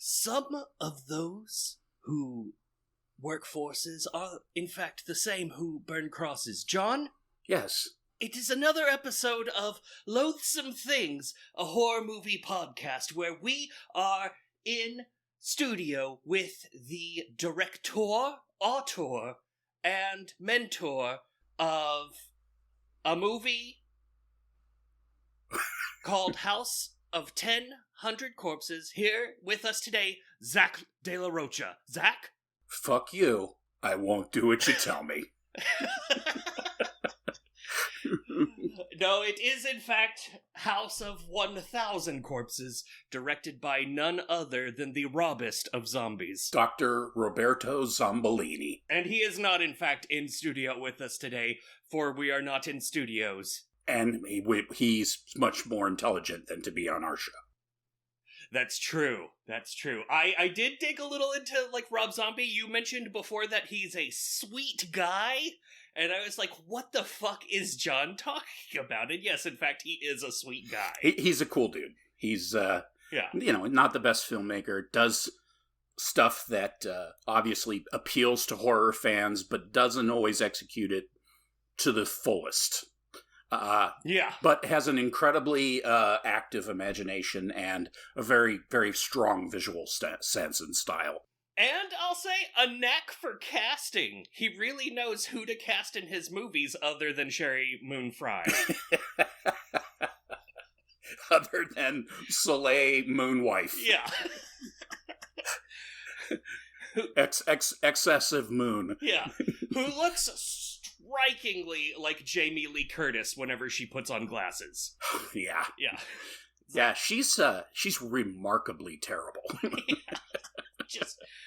Some of those who work forces are, in fact, the same who burn crosses. John? Yes. It is another episode of Loathsome Things, a horror movie podcast where we are in studio with the director, auteur, and mentor of a movie called House of 1,000 Corpses. Here with us today, Zach De La Rocha. Zach? Fuck you. I won't do what you tell me. No, it is in fact House of 1,000 Corpses, directed by none other than the robbest of zombies, Dr. Roberto Zombolini. And he is not in fact in studio with us today, for we are not in studios. And he's much more intelligent than to be on our show. That's true. That's true. I did dig a little into, Rob Zombie. You mentioned before that he's a sweet guy, and I was like, what the fuck is John talking about? And yes, in fact, he is a sweet guy. He's a cool dude. He's, not the best filmmaker, does stuff that obviously appeals to horror fans, but doesn't always execute it to the fullest. But has an incredibly active imagination and a very, very strong visual sense and style. And I'll say a knack for casting. He really knows who to cast in his movies other than Sherry Moon Frye. Other than Soleil Moonwife. Yeah. Excessive Moon. Yeah. Who looks strikingly like Jamie Lee Curtis whenever she puts on glasses. Yeah. Yeah. Yeah, she's remarkably terrible.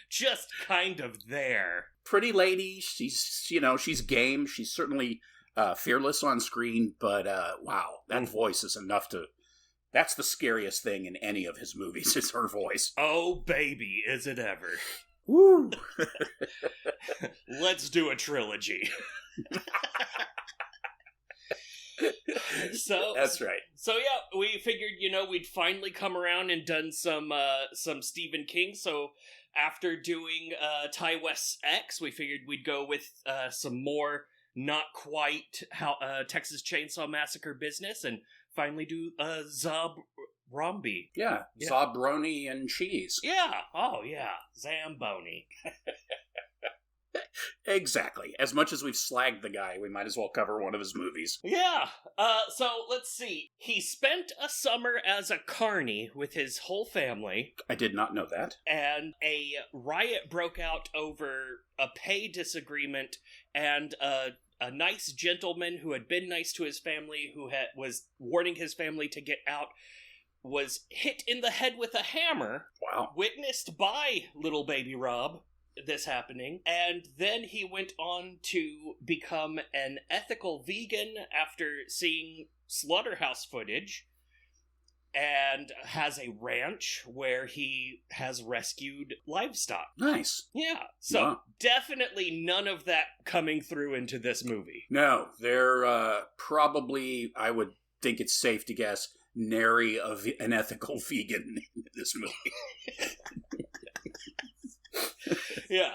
just kind of there. Pretty lady, she's game. She's certainly fearless on screen, but wow, that voice is enough to... That's the scariest thing in any of his movies, is her voice. Oh, baby, is it ever. Woo! Let's do a trilogy. So that's right. So yeah, we figured, we'd finally come around and done some Stephen King. So after doing Ty West's X, we figured we'd go with some more not quite Texas Chainsaw Massacre business and finally do Zombie. Yeah, Zobroni and cheese. Yeah. Oh yeah, Zamboni. Exactly. As much as we've slagged the guy, we might as well cover one of his movies. Yeah. So let's see. He spent a summer as a carny with his whole family. I did not know that. And a riot broke out over a pay disagreement, and a nice gentleman who had been nice to his family, who was warning his family to get out, was hit in the head with a hammer. Wow. Witnessed by little baby Rob. This happening, and then he went on to become an ethical vegan after seeing slaughterhouse footage, and has a ranch where he has rescued livestock. Nice. Yeah, so definitely none of that coming through into this movie. No, they're probably, I would think it's safe to guess, nary an ethical vegan in this movie. Yeah.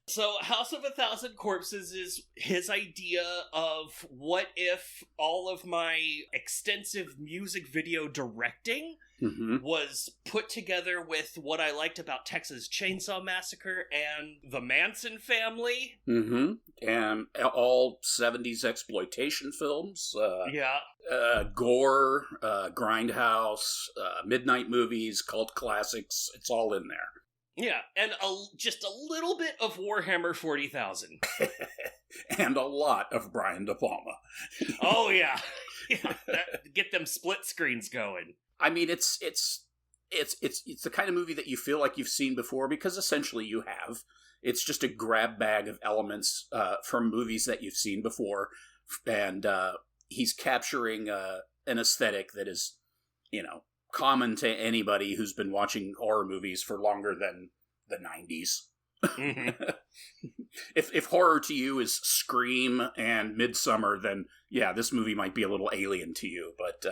So, House of 1,000 Corpses is his idea of what if all of my extensive music video directing was put together with what I liked about Texas Chainsaw Massacre and the Manson family. And all 70s exploitation films. Gore, Grindhouse, midnight movies, cult classics. It's all in there. Yeah, and just a little bit of Warhammer 40,000. And a lot of Brian De Palma. Oh, yeah. Get them split screens going. I mean, it's the kind of movie that you feel like you've seen before, because essentially you have. It's just a grab bag of elements from movies that you've seen before, and he's capturing an aesthetic that is, common to anybody who's been watching horror movies for longer than the 90s. If horror to you is Scream and Midsummer, then yeah, this movie might be a little alien to you, but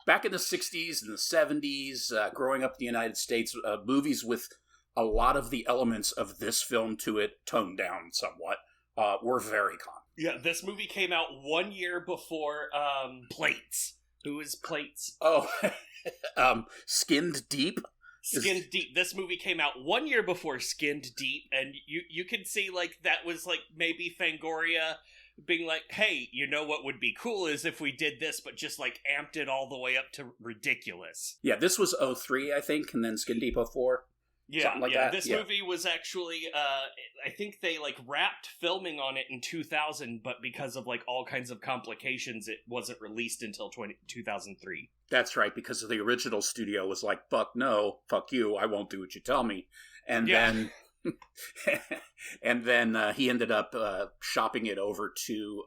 back in the 60s and the 70s, growing up in the United States, movies with a lot of the elements of this film to it toned down somewhat were very common. Yeah, this movie came out 1 year before Plates. Who is Plates? Oh, Skinned Deep? Skinned Deep. This movie came out 1 year before Skinned Deep, and you can see, like, that was, like, maybe Fangoria being like, hey, you know what would be cool is if we did this, but just, like, amped it all the way up to ridiculous. Yeah, this was 03, I think, and then Skinned Deep 04. Yeah, something like yeah. that. This movie was actually, I think they, like, wrapped filming on it in 2000, but because of, like, all kinds of complications, it wasn't released until 2003. That's right, because the original studio was like, fuck no, fuck you, I won't do what you tell me. And then... and then he ended up shopping it over to,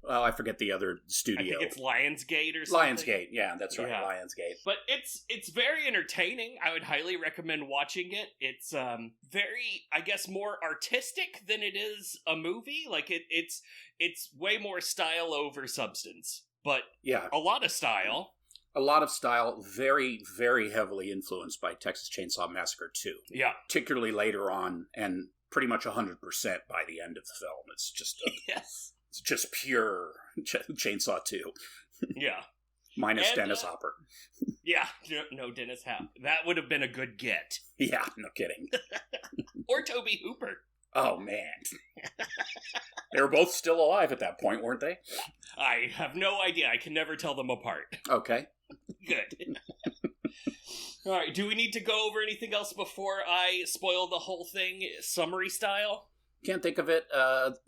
I forget the other studio. I think it's Lionsgate or something. Lionsgate, yeah, that's right, yeah. Lionsgate. But it's very entertaining. I would highly recommend watching it. It's very, I guess, more artistic than it is a movie. Like, it's way more style over substance. But yeah, a lot of style. A lot of style, very, very heavily influenced by Texas Chainsaw Massacre 2. Yeah. Particularly later on, and pretty much 100% by the end of the film. It's just yes. It's just pure Chainsaw 2. Yeah. Minus Dennis Hopper. Yeah, no Dennis Hopper. That would have been a good get. Yeah, no kidding. Or Toby Hooper. Oh, man. They were both still alive at that point, weren't they? I have no idea. I can never tell them apart. Okay. Good. All right, do we need to go over anything else before I spoil the whole thing, summary style? Can't think of it.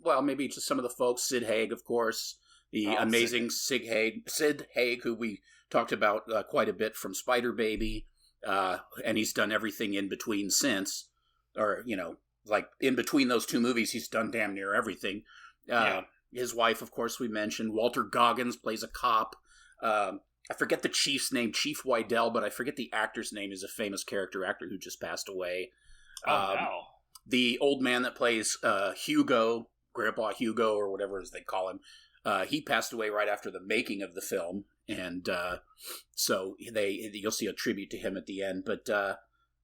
Well, maybe just some of the folks. Sid Haig, of course. The amazing Sid Haig, who we talked about quite a bit from Spider Baby. And he's done everything in between since. Or, you know, like, in between those two movies, he's done damn near everything. His wife, of course, we mentioned. Walter Goggins plays a cop. I forget the chief's name, Chief Wydell, but I forget the actor's name. He's a famous character actor who just passed away. Wow. The old man that plays Hugo, Grandpa Hugo, or whatever as they call him, he passed away right after the making of the film. And so you'll see a tribute to him at the end. But,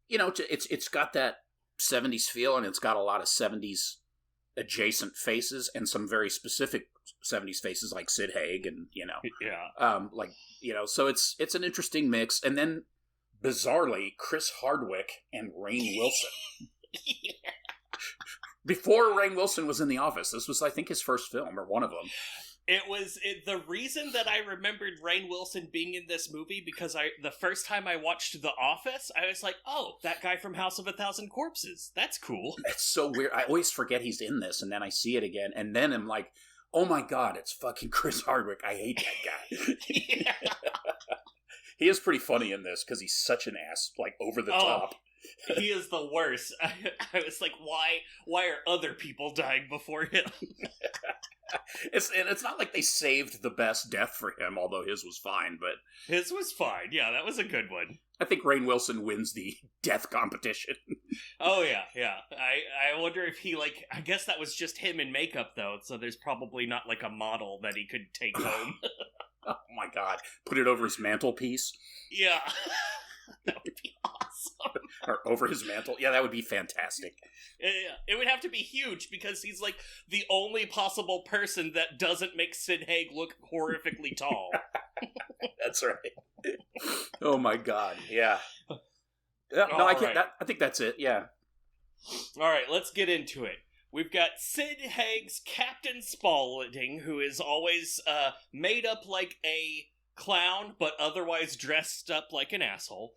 you know, it's got that 70s feel, and it's got a lot of 70s adjacent faces and some very specific 70s faces like Sid Haig and, you know. Yeah. Like, you know, so it's an interesting mix. And then, bizarrely, Chris Hardwick and Rainn Wilson. Yeah. Before Rainn Wilson was in The Office. This was, I think, his first film, or one of them. The reason that I remembered Rainn Wilson being in this movie, because the first time I watched The Office, I was like, oh, that guy from House of a Thousand Corpses. That's cool. It's so weird. I always forget he's in this, and then I see it again, and then I'm like, oh my god, it's fucking Chris Hardwick. I hate that guy. Yeah. He is pretty funny in this, because he's such an ass, like, over the top. He is the worst. I was like, why are other people dying before him? It's not like they saved the best death for him, although his was fine, but... His was fine, yeah, that was a good one. I think Rainn Wilson wins the death competition. Oh, yeah. I wonder if he, like... I guess that was just him in makeup, though, so there's probably not, like, a model that he could take home. Oh, my God. Put it over his mantelpiece? Yeah. That would be awesome. Or over his mantle. Yeah, that would be fantastic. It would have to be huge, because he's like the only possible person that doesn't make Sid Haig look horrifically tall. That's right. Oh my god, yeah. No, I can't. Right. I think that's it, yeah. Alright, let's get into it. We've got Sid Haig's Captain Spaulding, who is always made up like a clown, but otherwise dressed up like an asshole.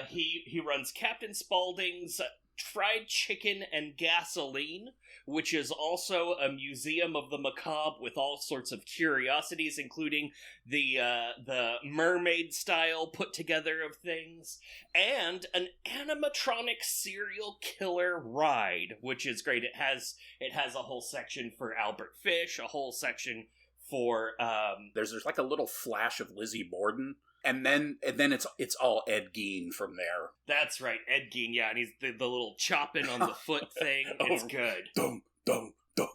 He runs Captain Spaulding's Fried Chicken and Gasoline, which is also a museum of the macabre with all sorts of curiosities, including the mermaid style put together of things, and an animatronic serial killer ride, which is great. It has a whole section for Albert Fish, a whole section for there's like a little flash of Lizzie Borden, and then it's all Ed Gein from there. That's right, Ed Gein, yeah, and he's the little chopping on the foot thing. It's good. Dum dum dum.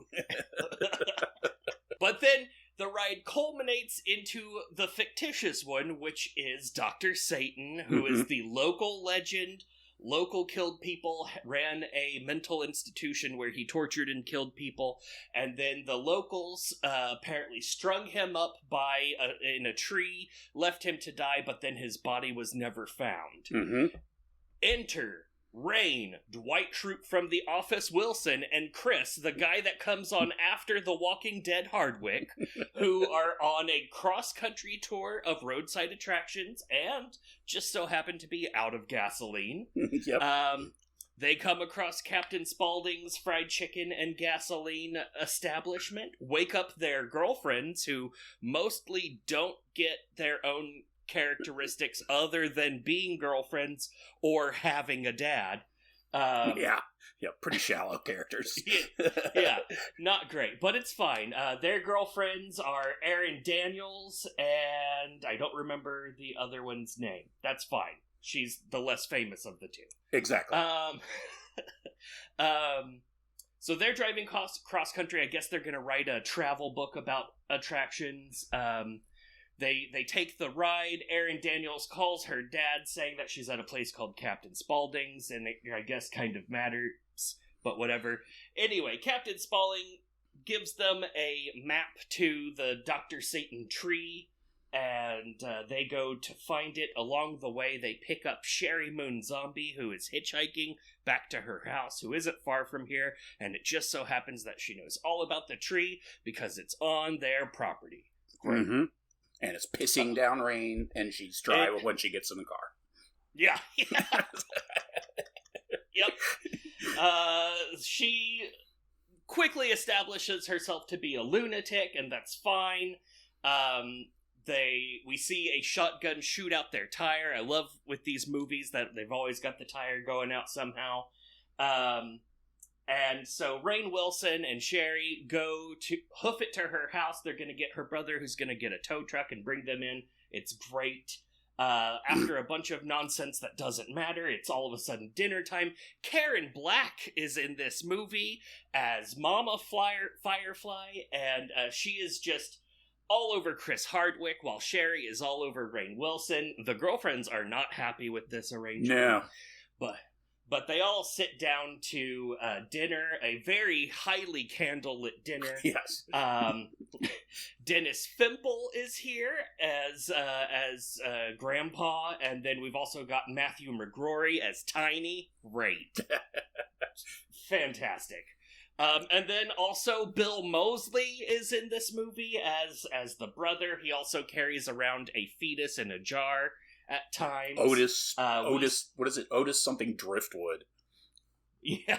But then the ride culminates into the fictitious one, which is Dr. Satan, who is the local legend. Local killed people, ran a mental institution where he tortured and killed people, and then the locals apparently strung him up in a tree, left him to die, but then his body was never found. Enter Rain, Dwight Schrute from The Office Wilson, and Chris, the guy that comes on after The Walking Dead Hardwick, who are on a cross-country tour of roadside attractions and just so happen to be out of gasoline. Yep. They come across Captain Spaulding's fried chicken and gasoline establishment, wake up their girlfriends, who mostly don't get their own characteristics other than being girlfriends or having a dad. Yeah, pretty shallow characters. Yeah, not great, but it's fine. Their girlfriends are Erin Daniels, and I don't remember the other one's name. That's fine. She's the less famous of the two. Exactly. So they're driving cross country. I guess they're going to write a travel book about attractions. They take the ride. Erin Daniels calls her dad saying that she's at a place called Captain Spaulding's, and it, I guess, kind of matters, but whatever. Anyway, Captain Spaulding gives them a map to the Dr. Satan tree, and they go to find it. Along the way, they pick up Sherry Moon Zombie, who is hitchhiking back to her house, who isn't far from here, and it just so happens that she knows all about the tree because it's on their property. Great. And it's pissing down rain, and she's dry when she gets in the car. Yeah. Yep. She quickly establishes herself to be a lunatic, and that's fine. We see a shotgun shoot out their tire. I love with these movies that they've always got the tire going out somehow. And so Rainn Wilson and Sherry go to hoof it to her house. They're going to get her brother, who's going to get a tow truck and bring them in. It's great. After a bunch of nonsense that doesn't matter, it's all of a sudden dinner time. Karen Black is in this movie as Mama Firefly, and she is just all over Chris Hardwick, while Sherry is all over Rainn Wilson. The girlfriends are not happy with this arrangement. No. But they all sit down to dinner, a very highly candlelit dinner. Yes. Dennis Fimple is here as Grandpa, and then we've also got Matthew McGrory as Tiny. Great. Fantastic. And then also Bill Moseley is in this movie as the brother. He also carries around a fetus in a jar at times. Otis, what is it? Otis something Driftwood. Yeah.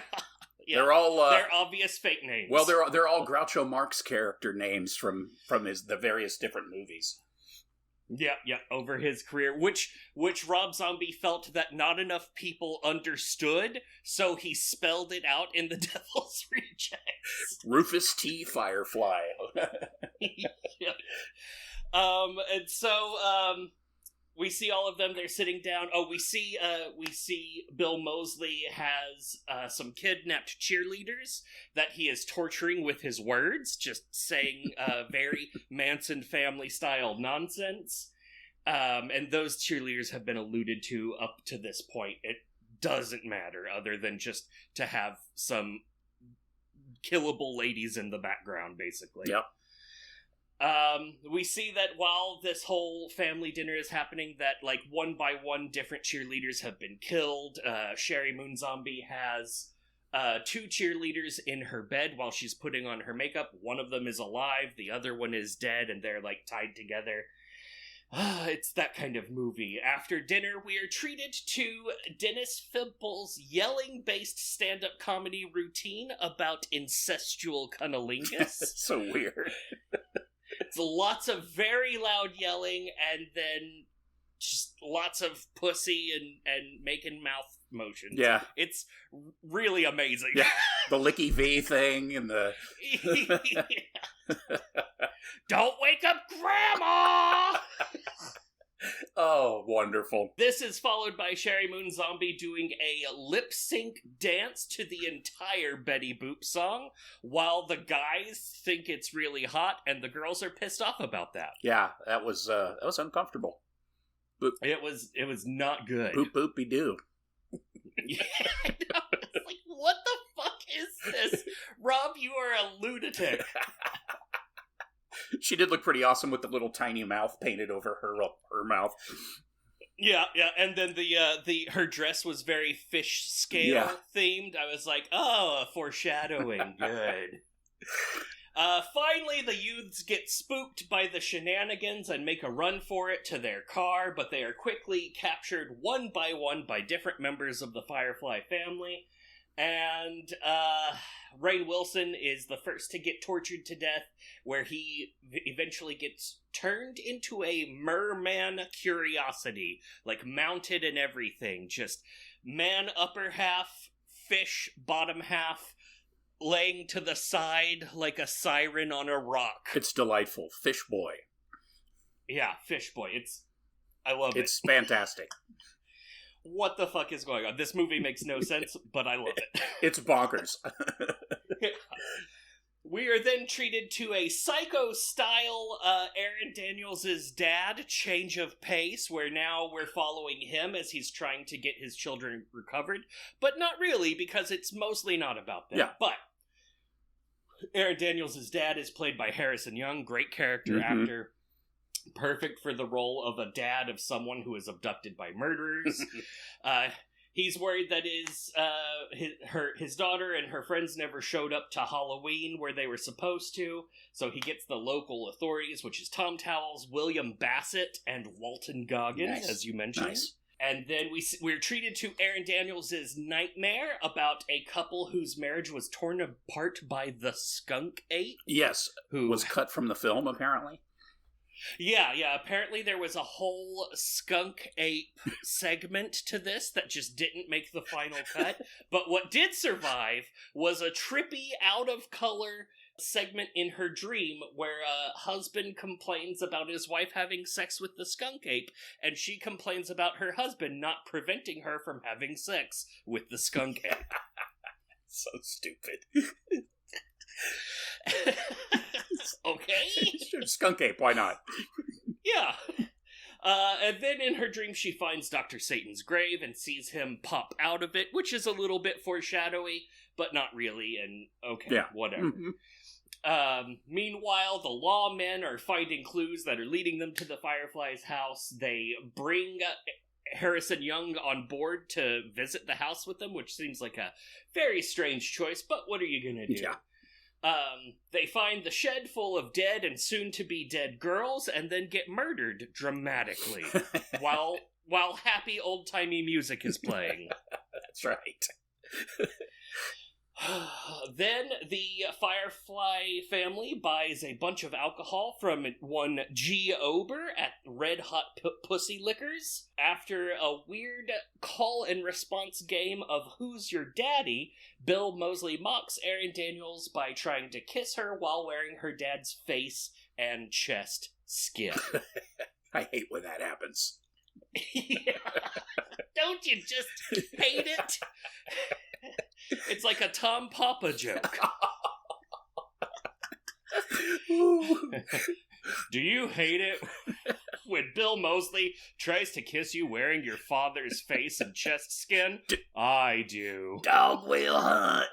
They're all they're obvious fake names. Well, they're all Groucho Marx character names from the various different movies. Yeah, over his career, which Rob Zombie felt that not enough people understood, so he spelled it out in The Devil's Rejects. Rufus T. Firefly. Yeah. And so, we see all of them. They're sitting down. Oh, we see Bill Moseley has some kidnapped cheerleaders that he is torturing with his words, just saying very Manson family style nonsense. And those cheerleaders have been alluded to up to this point. It doesn't matter, other than just to have some killable ladies in the background, basically. Yep. We see that while this whole family dinner is happening, that like one by one different cheerleaders have been killed. Sherry Moon Zombie has 2 cheerleaders in her bed while she's putting on her makeup. One of them is alive, the other one is dead, and they're like tied together. It's that kind of movie. After dinner, we are treated to Dennis Fimple's yelling-based stand-up comedy routine about incestual cunnilingus. It's so weird. It's lots of very loud yelling, and then just lots of pussy and making mouth motions. Yeah. It's really amazing. Yeah. The Licky V thing and the... Don't wake up Grandma! Oh, wonderful. This is followed by Sherry Moon Zombie doing a lip-sync dance to the entire Betty Boop song, while the guys think it's really hot, and the girls are pissed off about that. Yeah, that was uncomfortable. Boop. It was not good. Boop boopy doo. Yeah, I know. It's like, what the fuck is this? Rob, you are a lunatic. She did look pretty awesome with the little tiny mouth painted over her mouth. Yeah, and then her dress was very fish scale themed. I was like, oh, foreshadowing, good. Finally, the youths get spooked by the shenanigans and make a run for it to their car, but they are quickly captured one by different members of the Firefly family. And Rainn Wilson is the first to get tortured to death, where he eventually gets turned into a merman curiosity, like mounted and everything. Just man upper half, fish bottom half, laying to the side like a siren on a rock. It's delightful. Fish boy. Yeah, Fish Boy. I love it. It's fantastic. What the fuck is going on? This movie makes no sense, but I love it. It's bonkers. We are then treated to a Psycho-style Aaron Daniels' dad change of pace, where now we're following him as he's trying to get his children recovered. But not really, because it's mostly not about them. Yeah. But Aaron Daniels' dad is played by Harrison Young, great character actor. Perfect for the role of a dad of someone who is abducted by murderers. He's worried that his daughter and her friends never showed up to Halloween where they were supposed to, so he gets the local authorities, which is Tom Towles, William Bassett, and Walton Goggins, as you mentioned. Nice. And then we're treated to Aaron Daniels' nightmare about a couple whose marriage was torn apart by the skunk ape. Yes, who was cut from the film, apparently. Yeah, apparently there was a whole skunk ape segment to this that just didn't make the final cut. But what did survive was a trippy, out-of-color segment in her dream where a husband complains about his wife having sex with the skunk ape, and she complains about her husband not preventing her from having sex with the skunk ape. So stupid. Okay. Skunk ape, why not? Yeah. And then in her dream, she finds Dr. Satan's grave and sees him pop out of it, which is a little bit foreshadowy, but not really, and okay, whatever. Meanwhile, the lawmen are finding clues that are leading them to the Firefly's house. They bring Harrison Young on board to visit the house with them, which seems like a very strange choice, but what are you gonna do? Yeah. They find the shed full of dead and soon-to-be dead girls, and then get murdered dramatically while happy old-timey music is playing. That's right. Then the Firefly family buys a bunch of alcohol from one G. Ober at Red Hot Pussy Liquors. After a weird call-and-response game of Who's Your Daddy, Bill Moseley mocks Aaron Daniels by trying to kiss her while wearing her dad's face and chest skin. I hate when that happens. Yeah. Don't you just hate it? It's like a Tom Papa joke. Do you hate it when Bill Moseley tries to kiss you wearing your father's face and chest skin? I do. Dog will hunt.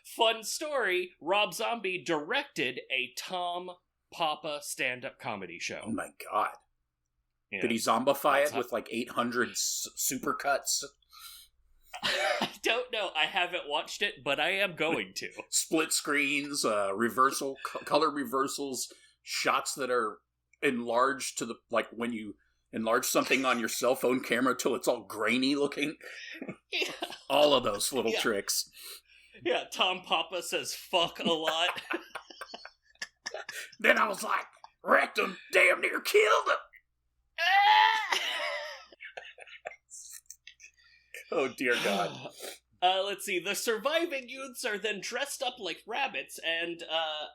Fun story, Rob Zombie directed a Tom Papa stand-up comedy show. Oh my god. Yeah. Did he zombify it with like 800 supercuts? I don't know. I haven't watched it, but I am going to. Split screens, color reversals, shots that are enlarged to the, like when you enlarge something on your cell phone camera till it's all grainy looking. Yeah. All of those little tricks. Yeah, Tom Papa says fuck a lot. Then I was like, wrecked him, damn near killed him. Oh, dear God. Let's see. The surviving youths are then dressed up like rabbits, and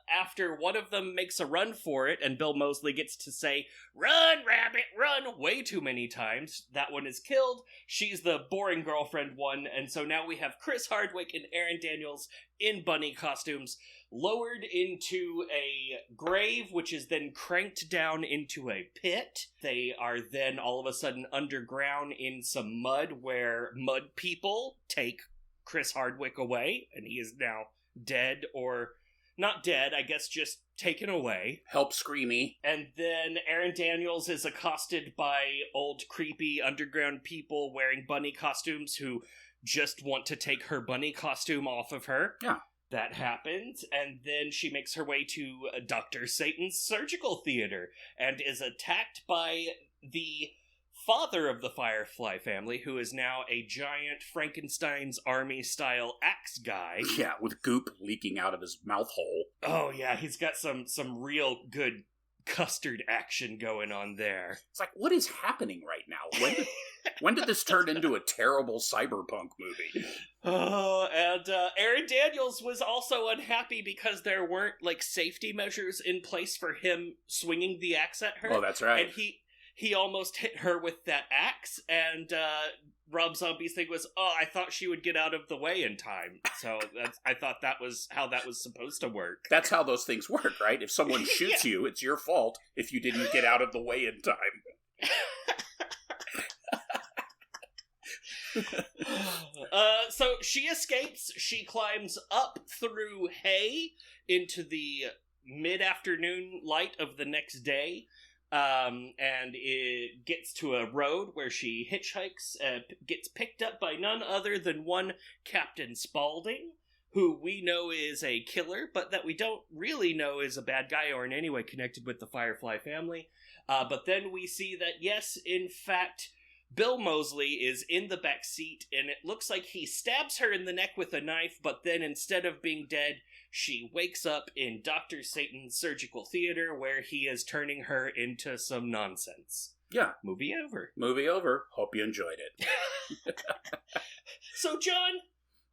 after one of them makes a run for it, and Bill Moseley gets to say, "Run, rabbit, run," way too many times, that one is killed. She's the boring girlfriend one, and so now we have Chris Hardwick and Aaron Daniels in bunny costumes, lowered into a grave, which is then cranked down into a pit. They are then all of a sudden underground in some mud, where mud people take Chris Hardwick away, and he is now dead, or not dead, I guess just taken away. Help Screamy. And then Aaron Daniels is accosted by old creepy underground people wearing bunny costumes who just want to take her bunny costume off of her. Yeah. That happens, and then she makes her way to Dr. Satan's surgical theater and is attacked by the father of the Firefly family, who is now a giant Frankenstein's army-style axe guy. Yeah, with goop leaking out of his mouth hole. Oh yeah, he's got some real good custard action going on there. It's like, what is happening right now? When did this turn into a terrible cyberpunk movie? Oh, and Aaron Daniels was also unhappy because there weren't, like, safety measures in place for him swinging the axe at her. Oh, that's right. And he almost hit her with that axe, and Rob Zombie's thing was, I thought she would get out of the way in time. So I thought that was how that was supposed to work. That's how those things work, right? If someone shoots you, it's your fault if you didn't get out of the way in time. So she escapes. She climbs up through hay into the mid-afternoon light of the next day. And it gets to a road where she hitchhikes, gets picked up by none other than one Captain Spaulding, who we know is a killer, but that we don't really know is a bad guy or in any way connected with the Firefly family. But then we see that, yes, in fact, Bill Moseley is in the back seat, and it looks like he stabs her in the neck with a knife, but then instead of being dead, she wakes up in Dr. Satan's surgical theater, where he is turning her into some nonsense. Yeah. Movie over. Movie over. Hope you enjoyed it. So, John,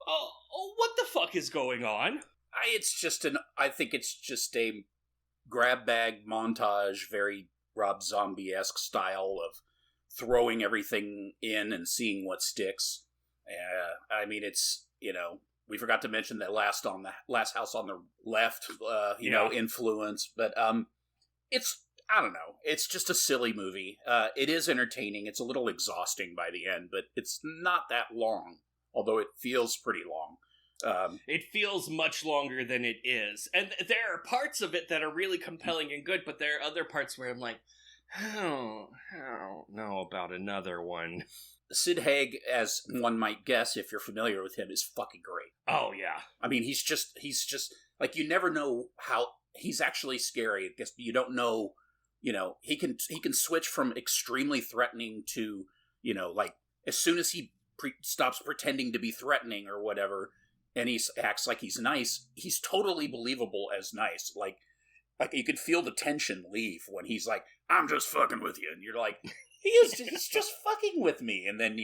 what the fuck is going on? I think it's just a grab bag montage, very Rob Zombie-esque style of throwing everything in and seeing what sticks. I mean, it's, we forgot to mention that last house on the left, influence, but it's, I don't know, it's just a silly movie. It is entertaining. It's a little exhausting by the end, but it's not that long, although it feels pretty long. It feels much longer than it is, and there are parts of it that are really compelling and good, but there are other parts where I'm like, I don't know about another one. Sid Haig, as one might guess if you're familiar with him, is fucking great. Oh, yeah. I mean, he's just, like, you never know how, he's actually scary. I guess you don't know, he can switch from extremely threatening to, like, as soon as he stops pretending to be threatening or whatever, and he acts like he's nice, he's totally believable as nice. Like you could feel the tension leave when he's like, I'm just fucking with you. And you're like, he's just fucking with me. And then,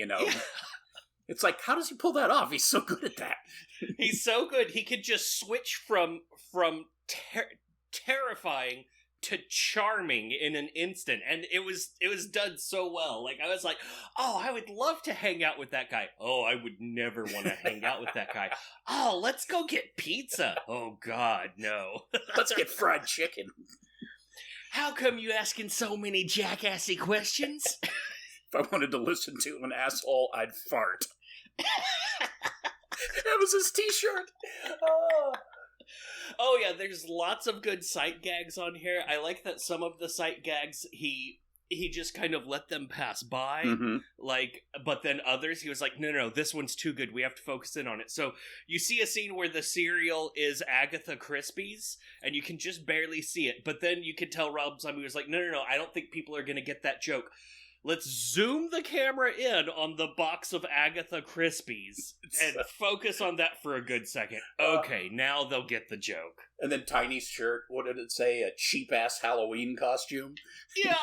it's like, how does he pull that off? He's so good at that. He's so good. He could just switch from terrifying to charming in an instant. And it was done so well. Like, I was like, oh, I would love to hang out with that guy. Oh, I would never want to hang out with that guy. Oh, let's go get pizza. Oh, God, no. Let's get fried chicken. How come you asking so many jackassy questions? If I wanted to listen to an asshole, I'd fart. That was his t-shirt. Oh yeah, there's lots of good sight gags on here. I like that some of the sight gags he just kind of let them pass by. Mm-hmm. But then others he was like, no, this one's too good. We have to focus in on it. So you see a scene where the cereal is Agatha Crispie's, and you can just barely see it. But then you can tell Rob Zombie was like, no, I don't think people are going to get that joke. Let's zoom the camera in on the box of Agatha Crispie's and focus on that for a good second. Okay, now they'll get the joke. And then Tiny's shirt, what did it say? A cheap-ass Halloween costume? Yeah.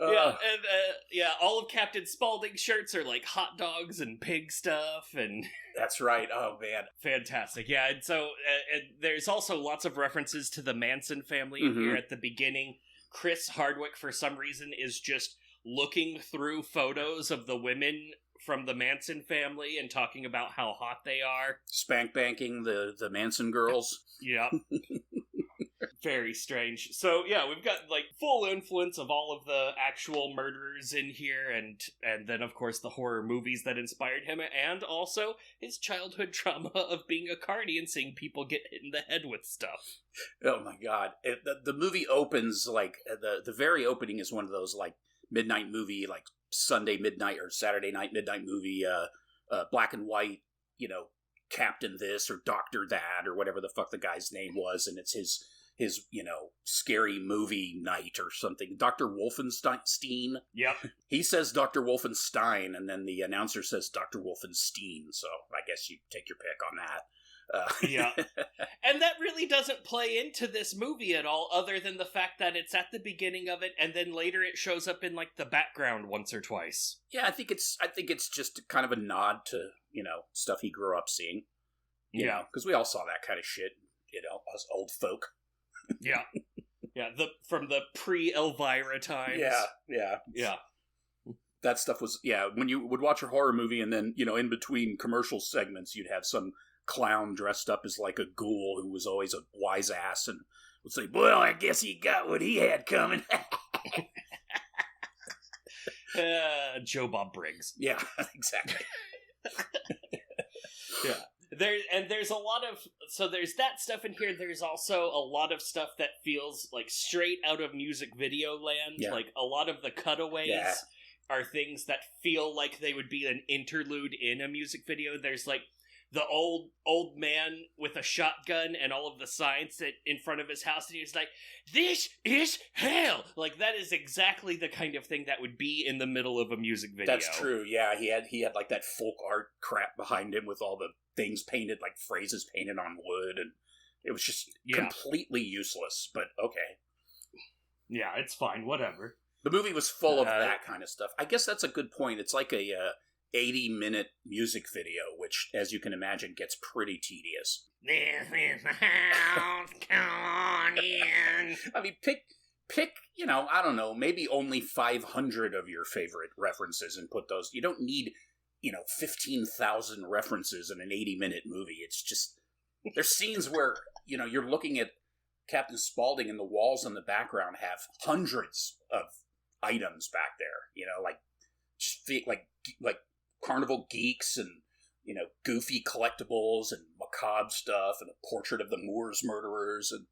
All of Captain Spaulding's shirts are like hot dogs and pig stuff, and that's right. Oh man, fantastic. Yeah, and so and there's also lots of references to the Manson family here at the beginning. Chris Hardwick, for some reason, is just looking through photos of the women from the Manson family and talking about how hot they are. Spank banking the Manson girls. Yeah. Very strange. So yeah, we've got like full influence of all of the actual murderers in here, and then of course the horror movies that inspired him, and also his childhood trauma of being a carny and seeing people get hit in the head with stuff. Oh my god. The movie opens like the very opening is one of those like midnight movie, like Sunday midnight or Saturday night midnight movie, black and white, Captain this or Doctor that or whatever the fuck the guy's name was, and it's his scary movie night or something. Dr. Wolfenstein. Yep. He says Dr. Wolfenstein, and then the announcer says Dr. Wolfenstein, so I guess you take your pick on that. Yeah. And that really doesn't play into this movie at all, other than the fact that it's at the beginning of it, and then later it shows up in, like, the background once or twice. Yeah, I think it's just kind of a nod to, stuff he grew up seeing. Yeah. Because we all saw that kind of shit, us old folk. Yeah. Yeah, from the pre-Elvira times. Yeah. That stuff was, when you would watch a horror movie and then, in between commercial segments, you'd have some clown dressed up as like a ghoul who was always a wise ass and would say, well, I guess he got what he had coming. Joe Bob Briggs. Yeah, exactly. Yeah. There's a lot of, so there's that stuff in here. There's also a lot of stuff that feels like straight out of music video land. Yeah. Like a lot of the cutaways are things that feel like they would be an interlude in a music video. There's like the old man with a shotgun and all of the signs that in front of his house, and he's like, "This is hell!" Like that is exactly the kind of thing that would be in the middle of a music video. That's true. Yeah, he had like that folk art crap behind him with all the things painted, like phrases painted on wood, and it was just completely useless. But okay, yeah, it's fine. Whatever. The movie was full of that kind of stuff. I guess that's a good point. It's like a 80-minute music video, which, as you can imagine, gets pretty tedious. This is the house, come on in. I mean, pick, I don't know, maybe only 500 of your favorite references and put those. You don't need, 15,000 references in an 80-minute movie. It's just, there's scenes where, you're looking at Captain Spaulding and the walls in the background have hundreds of items back there, like carnival geeks and goofy collectibles and macabre stuff and a portrait of the Moors murderers and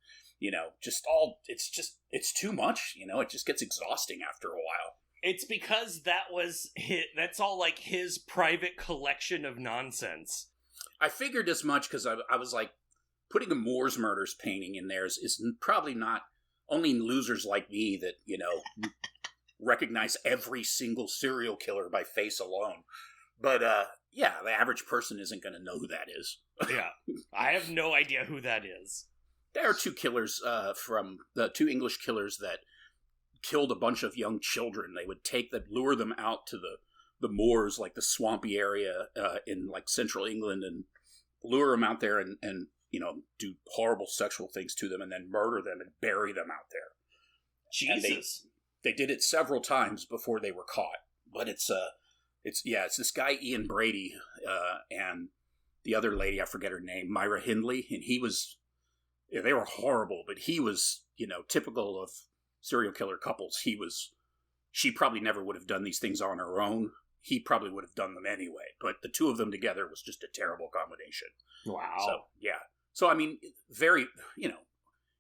it's too much. It just gets exhausting after a while. It's because that's all like his private collection of nonsense. I figured as much because I was like, putting a Moors murders painting in there is probably not only losers like me that recognize every single serial killer by face alone. But, the average person isn't going to know who that is. Yeah. I have no idea who that is. There are two killers from the two English killers that killed a bunch of young children. They would lure them out to the moors, like the swampy area in like central England, and lure them out there and do horrible sexual things to them and then murder them and bury them out there. Jesus. They did it several times before they were caught. But it's this guy, Ian Brady, and the other lady, I forget her name, Myra Hindley, and they were horrible, but he was, typical of serial killer couples. She probably never would have done these things on her own. He probably would have done them anyway, but the two of them together was just a terrible combination. Wow. So, yeah. So, I mean, very,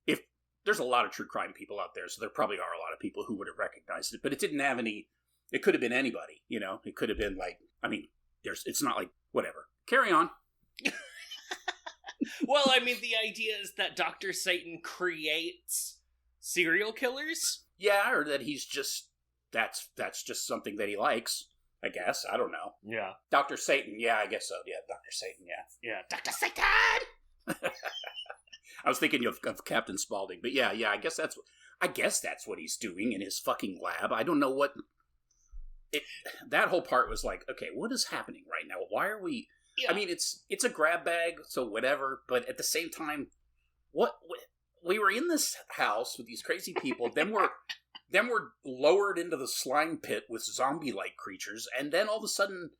if there's a lot of true crime people out there, so there probably are a lot of people who would have recognized it, but it didn't have any. It could have been anybody, It could have been like, I mean, it's not like, whatever. Carry on. Well, I mean, the idea is that Dr. Satan creates serial killers? Yeah, or that he's just, that's just something that he likes, I guess. I don't know. Yeah. Dr. Satan, yeah, I guess so. Yeah, Dr. Satan, yeah. Yeah, Dr. Satan! I was thinking of Captain Spaulding, but yeah, I guess I guess that's what he's doing in his fucking lab. I don't know what... that whole part was like, okay, what is happening right now? Why are we... Yeah. I mean, it's a grab bag, so whatever, but at the same time, what we were in this house with these crazy people, then we're lowered into the slime pit with zombie-like creatures, and then all of a sudden,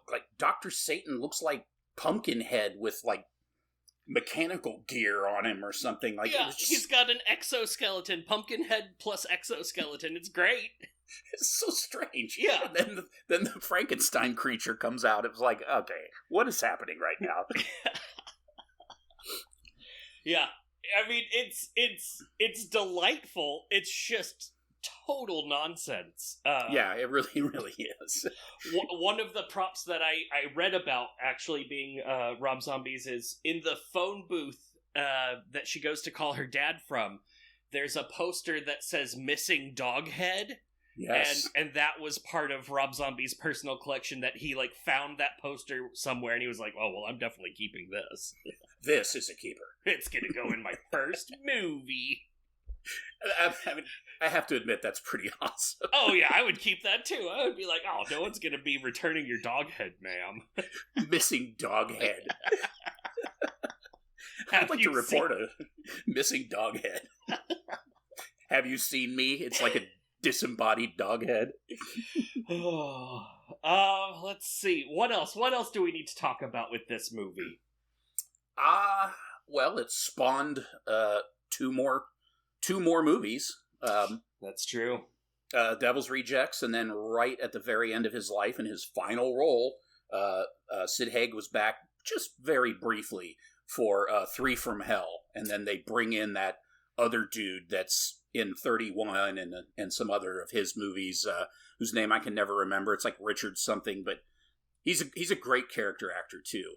like, Dr. Satan looks like Pumpkinhead with, like, mechanical gear on him or something. Like, yeah, he's got an exoskeleton, Pumpkinhead plus exoskeleton. It's great. It's so strange. Yeah. And then the Frankenstein creature comes out. It was like, okay, what is happening right now? Yeah. I mean, it's delightful. It's just total nonsense. Yeah, it really, really is. One of the props that I read about actually being Rob Zombie's is in the phone booth that she goes to call her dad from, there's a poster that says "Missing Dog Head." Yes. And that was part of Rob Zombie's personal collection, that he, like, found that poster somewhere, and he was like, oh, well, I'm definitely keeping this. This is a keeper. It's gonna go in my first movie. I mean, I have to admit, that's pretty awesome. Oh, yeah, I would keep that, too. I would be like, oh, no one's gonna be returning your dog head, ma'am. Missing dog head. I'd like to report a missing dog head. Have you seen me? It's like a disembodied dog head. Let's see. What else? What else do we need to talk about with this movie? Well, it spawned two more movies. That's true. Devil's Rejects, and then right at the very end of his life, in his final role, Sid Haig was back just very briefly for Three from Hell, and then they bring in that other dude that's in 31 and some other of his movies, whose name I can never remember. It's like Richard something, but he's a great character actor too.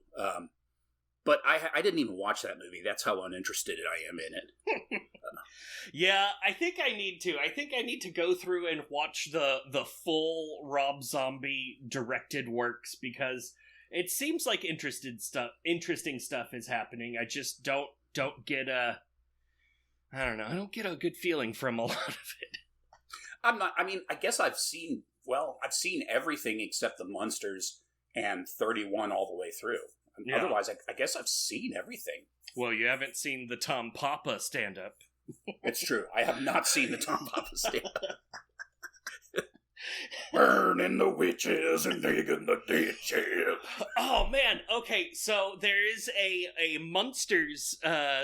But I didn't even watch that movie. That's how uninterested I am in it. Yeah, I think I need to. I think I need to go through and watch the full Rob Zombie directed works, because it seems like interesting stuff is happening. I just don't get I don't know. I don't get a good feeling from a lot of it. I guess I've seen everything except the Munsters and 31 all the way through. Yeah. Otherwise, I guess I've seen everything. Well, you haven't seen the Tom Papa stand-up. It's true. I have not seen the Tom Papa stand-up. Burning the witches and digging the ditches. Oh, man. Okay, so there is a Munsters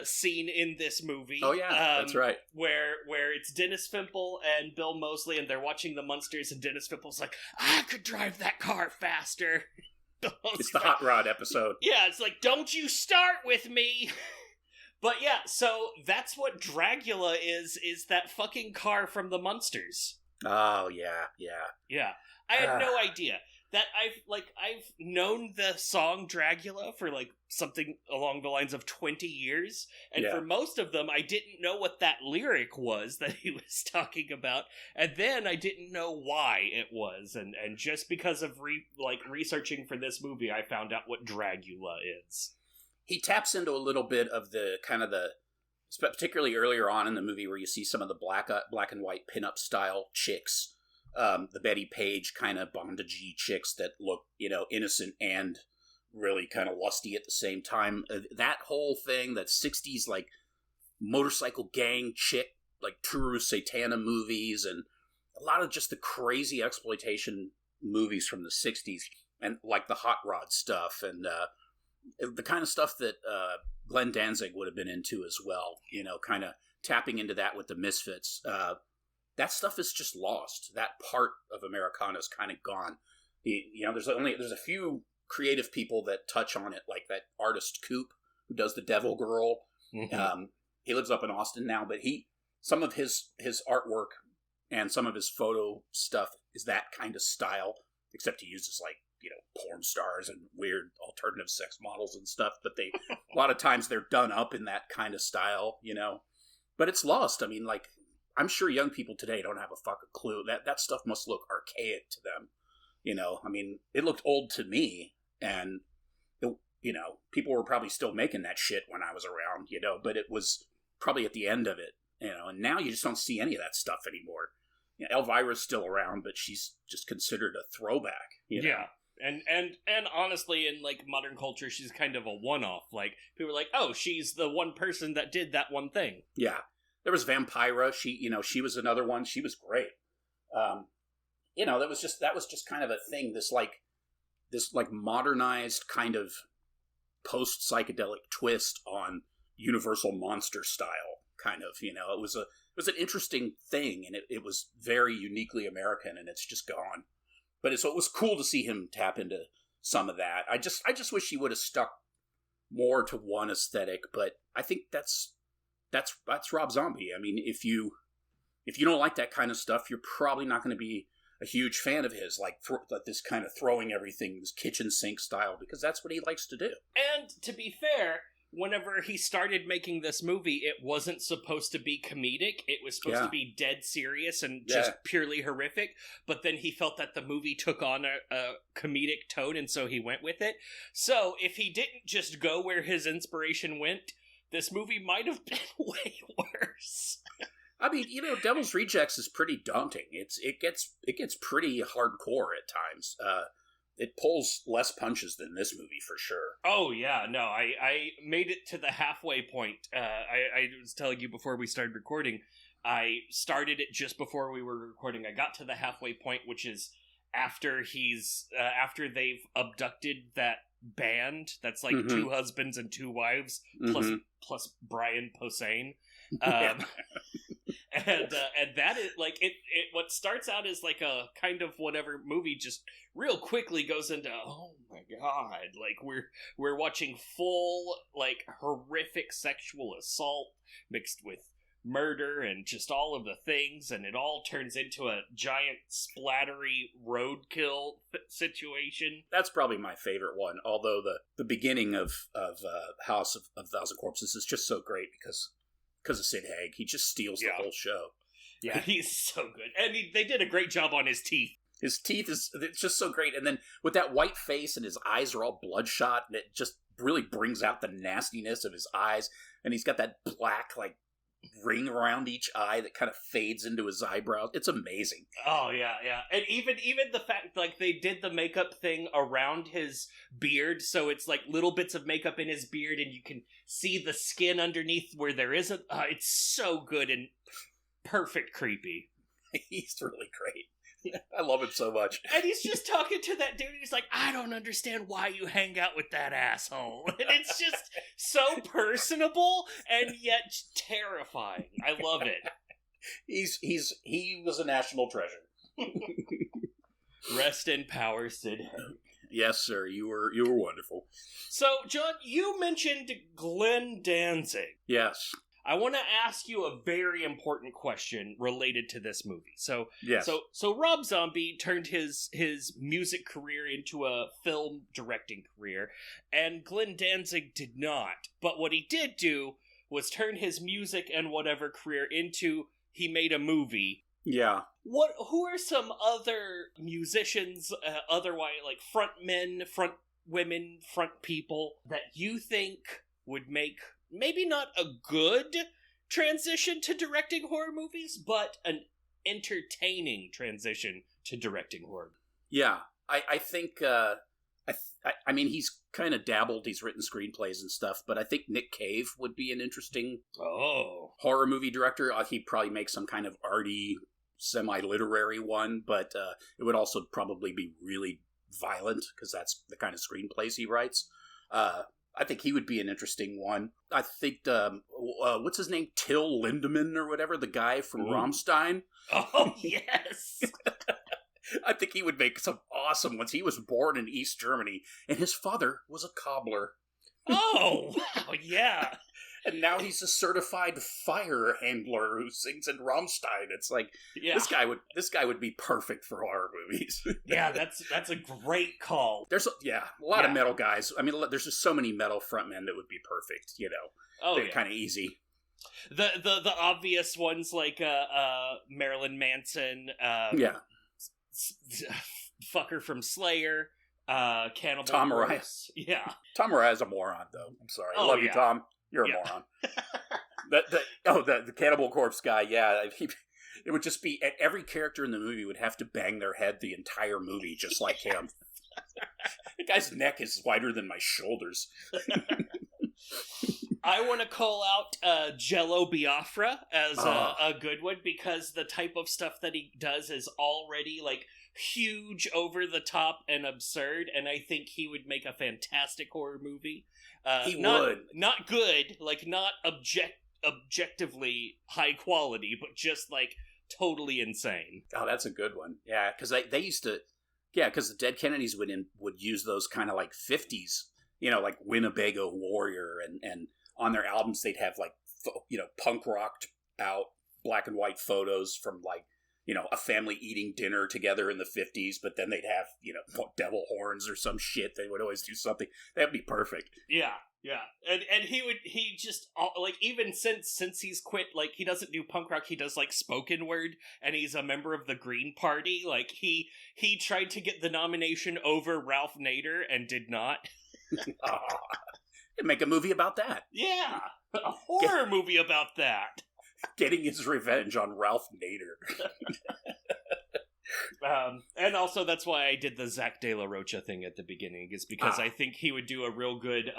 scene in this movie. Oh, yeah, that's right. Where it's Dennis Fimple and Bill Moseley, and they're watching the Munsters, and Dennis Fimple's like, I could drive that car faster. It's the Hot Rod episode. Yeah, it's like, don't you start with me. But yeah, so that's what Dragula is that fucking car from the Munsters. Oh, yeah. Yeah. I had no idea. That I've known the song Dragula for, like, something along the lines of 20 years, and for most of them, I didn't know what that lyric was that he was talking about, and then I didn't know why it was, and just because of researching for this movie, I found out what Dragula is. He taps into a little bit of the kind of particularly earlier on in the movie, where you see some of the black and white pinup style chicks, the Betty Page kind of bondagey chicks that look, innocent and really kind of lusty at the same time. That whole thing, that 60s like motorcycle gang chick, like True Satana movies, and a lot of just the crazy exploitation movies from the 60s, and like the Hot Rod stuff, and the kind of stuff that Glenn Danzig would have been into as well, kind of tapping into that with the Misfits. That stuff is just lost. That part of Americana is kind of gone. There's a few creative people that touch on it, like that artist Coop, who does the Devil Girl. Mm-hmm. He lives up in Austin now, but some of his artwork and some of his photo stuff is that kind of style, except he uses porn stars and weird alternative sex models and stuff, but a lot of times they're done up in that kind of style, but it's lost. I mean, I'm sure young people today don't have a fucking clue. That stuff must look archaic to them. I mean, it looked old to me, and people were probably still making that shit when I was around, but it was probably at the end of it. and now you just don't see any of that stuff anymore. Elvira's still around, but she's just considered a throwback. Yeah. And honestly, in like modern culture, she's kind of a one-off. Like, people are like, oh, she's the one person that did that one thing. Yeah. There was Vampira. She was another one. She was great. That was just kind of a thing. This modernized kind of post-psychedelic twist on Universal monster style, kind of. It was an interesting thing, and it was very uniquely American, and it's just gone. But it was cool to see him tap into some of that. I just wish he would have stuck more to one aesthetic, but I think that's Rob Zombie. I mean, if you don't like that kind of stuff, you're probably not going to be a huge fan of his, like this kind of throwing everything, this kitchen sink style, because that's what he likes to do. And to be fair, whenever he started making this movie, it wasn't supposed to be comedic. It was supposed to be dead serious and just purely horrific. But then he felt that the movie took on a comedic tone, and so he went with it. So if he didn't just go where his inspiration went, this movie might have been way worse. I mean, Devil's Rejects is pretty daunting. It gets pretty hardcore at times. It pulls less punches than this movie, for sure. Oh, yeah. No, I made it to the halfway point. I was telling you before we started recording, I started it just before we were recording. I got to the halfway point, which is after they've abducted that band that's like two husbands and two wives, plus Brian Posehn. And that is like it what starts out as like a kind of whatever movie just real quickly goes into, oh my god, like we're watching full like horrific sexual assault mixed with murder and just all of the things, and it all turns into a giant splattery roadkill situation. That's probably my favorite one, although the beginning of House of a Thousand Corpses is just so great because of Sid Haig. He just steals the whole show. Yeah, he's so good. And they did a great job on his teeth. His teeth it's just so great. And then with that white face and his eyes are all bloodshot, and it just really brings out the nastiness of his eyes. And he's got that black, like, ring around each eye that kind of fades into his eyebrows. It's amazing. Oh, yeah. And even the fact, like, they did the makeup thing around his beard, so it's like little bits of makeup in his beard, and you can see the skin underneath where there isn't. It's so good and perfect creepy. He's really great. I love him so much. And he's just talking to that dude, and he's like, I don't understand why you hang out with that asshole. And it's just so personable and yet terrifying. I love it. He was a national treasure. Rest in power, Sid Haig. Yes, sir. You were wonderful. So, John, you mentioned Glenn Danzig. Yes. I want to ask you a very important question related to this movie. So Rob Zombie turned his music career into a film directing career, and Glenn Danzig did not. But what he did do was turn his music and whatever career into, he made a movie. Yeah. Who are some other musicians, otherwise, like front men, front women, front people, that you think would make maybe not a good transition to directing horror movies, but an entertaining transition to directing horror? Yeah, I think, I mean, he's kind of dabbled, he's written screenplays and stuff, but I think Nick Cave would be an interesting horror movie director. He'd probably make some kind of arty, semi-literary one, but it would also probably be really violent, because that's the kind of screenplays he writes. I think he would be an interesting one. I think, what's his name? Till Lindemann or whatever, the guy from Rammstein. Oh, yes! I think he would make some awesome ones. He was born in East Germany, and his father was a cobbler. Oh, wow, yeah. And now he's a certified fire handler who sings in Rammstein. It's like, this guy would be perfect for horror movies. Yeah, that's a great call. There's a lot of metal guys. I mean, there's just so many metal frontmen that would be perfect, They're kind of easy. The obvious ones like Marilyn Manson, fucker from Slayer, Cannibal Tom Araya. Yeah. Tom Araya is a moron, though. I'm sorry. I love you, Tom. You're a moron. The Cannibal Corpse guy, yeah. It would just be, every character in the movie would have to bang their head the entire movie, just like him. The guy's neck is wider than my shoulders. I want to call out Jello Biafra as a good one, because the type of stuff that he does is already, like, huge, over the top, and absurd, and I think he would make a fantastic horror movie. He would. Not good, like, not objectively high quality, but just, like, totally insane. Oh, that's a good one. Yeah, because they used to... Yeah, because the Dead Kennedys would use those kind of, like, 50s, like Winnebago Warrior, and on their albums they'd have, like, punk rocked out black and white photos from, like, a family eating dinner together in the 50s, but then they'd have, devil horns or some shit. They would always do something. That'd be perfect. Yeah. And he just, like, even since he's quit, like, he doesn't do punk rock, he does, like, spoken word, and he's a member of the Green Party. Like, he tried to get the nomination over Ralph Nader and did not. Make a movie about that. Yeah, a horror movie about that. Getting his revenge on Ralph Nader. And also that's why I did the Zach De La Rocha thing at the beginning, is because I think he would do a real good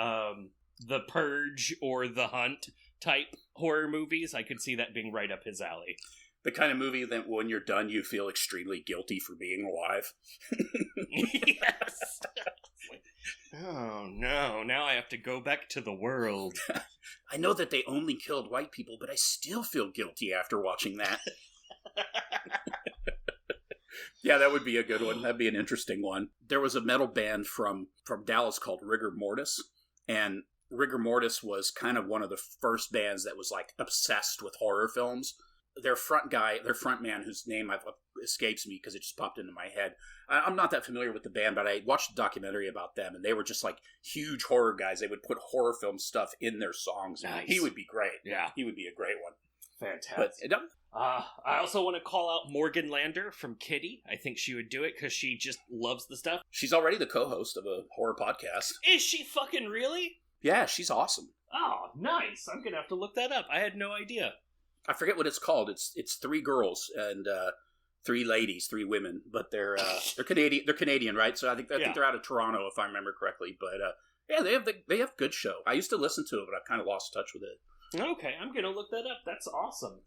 The Purge or The Hunt type horror movies. I could see that being right up his alley. The kind of movie that when you're done you feel extremely guilty for being alive. Yes. Oh no, now I have to go back to the world. I know that they only killed white people, but I still feel guilty after watching that. Yeah, that would be a good one. That'd be an interesting one. There was a metal band from Dallas called Rigor Mortis, and Rigor Mortis was kind of one of the first bands that was, like, obsessed with horror films. Their front man, whose name escapes me because it just popped into my head. I'm not that familiar with the band, but I watched a documentary about them, and they were just, like, huge horror guys. They would put horror film stuff in their songs. Nice. He would be great. Yeah. He would be a great one. Fantastic. But, I also want to call out Morgan Lander from Kitty. I think she would do it because she just loves the stuff. She's already the co-host of a horror podcast. Is she fucking really? Yeah, she's awesome. Oh, nice. I'm going to have to look that up. I had no idea. I forget what it's called. It's three girls and three ladies, three women, but they're Canadian. They're Canadian, right? So I think they're out of Toronto, if I remember correctly. But yeah, they have good show. I used to listen to it, but I kind of lost touch with it. Okay, I'm gonna look that up. That's awesome.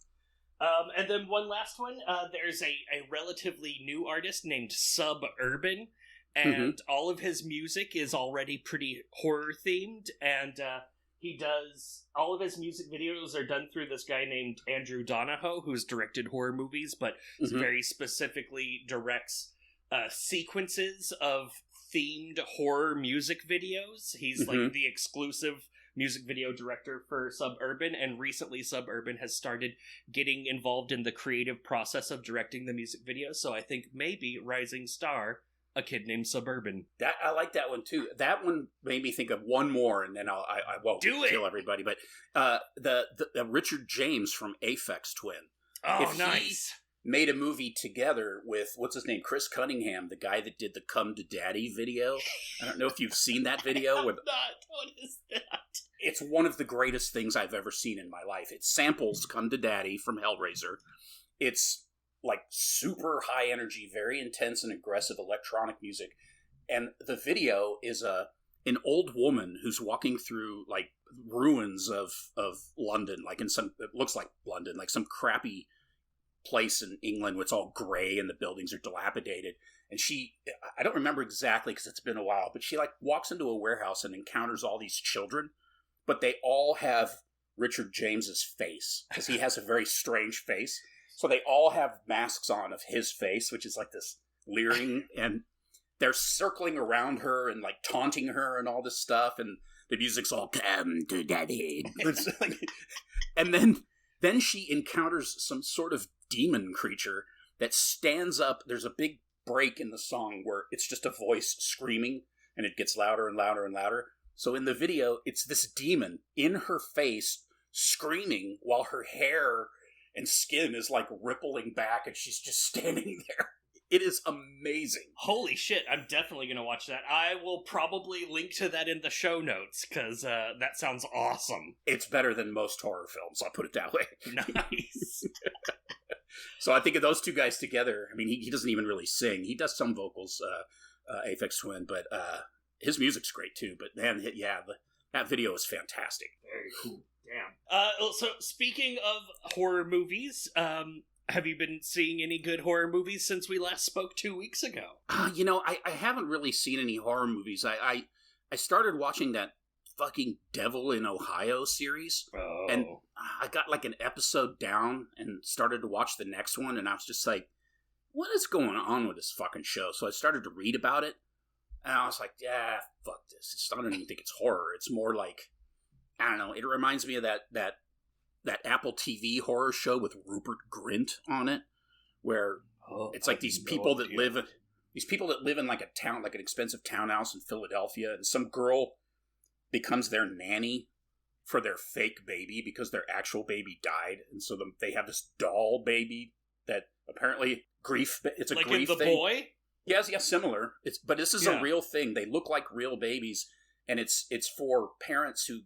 And then one last one. There's a relatively new artist named Suburban, and all of his music is already pretty horror themed, and he does all of his music videos are done through this guy named Andrew Donahoe, who's directed horror movies, but very specifically directs sequences of themed horror music videos. He's like the exclusive music video director for Suburban, and recently Suburban has started getting involved in the creative process of directing the music videos, so I think maybe rising star, A Kid Named Suburban. That I like that one too. That one made me think of one more, and then I won't kill everybody. But the Richard James from Aphex Twin. Oh, nice. Made a movie together with, what's his name, Chris Cunningham, the guy that did the Come to Daddy video. I don't know if you've seen that video. Not. What is that? It's one of the greatest things I've ever seen in my life. It samples Come to Daddy from Hellraiser. It's like super high energy, very intense and aggressive electronic music. And the video is an old woman who's walking through like ruins of London, like in some, it looks like London, like some crappy place in England where it's all gray and the buildings are dilapidated. And I don't remember exactly because it's been a while, but she like walks into a warehouse and encounters all these children, but they all have Richard James's face because he has a very strange face. So they all have masks on of his face, which is like this leering, and they're circling around her and like taunting her and all this stuff. And the music's all "Come to Daddy," and then she encounters some sort of demon creature that stands up. There's a big break in the song where it's just a voice screaming, and it gets louder and louder and louder. So in the video, it's this demon in her face screaming while her hair and skin is like rippling back, and she's just standing there. It is amazing. Holy shit, I'm definitely going to watch that. I will probably link to that in the show notes, because that sounds awesome. It's better than most horror films, I'll put it that way. Nice. So I think of those two guys together, I mean, he doesn't even really sing. He does some vocals, Aphex Twin, but his music's great too. But man, that video is fantastic. Very cool. Damn. So speaking of horror movies, have you been seeing any good horror movies since we last spoke 2 weeks ago? I haven't really seen any horror movies. I started watching that fucking Devil in Ohio series, and I got like an episode down and started to watch the next one, and I was just like, what is going on with this fucking show? So I started to read about it, and I was like, yeah, fuck this. I don't even think it's horror. It's more like, I don't know, it reminds me of that Apple TV horror show with Rupert Grint on it, where it's like these people that live in like a town, like an expensive townhouse in Philadelphia, and some girl becomes their nanny for their fake baby because their actual baby died, and so they have this doll baby that apparently it's a like grief in The thing. Boy? Yes, similar. But this is a real thing. They look like real babies, and it's for parents who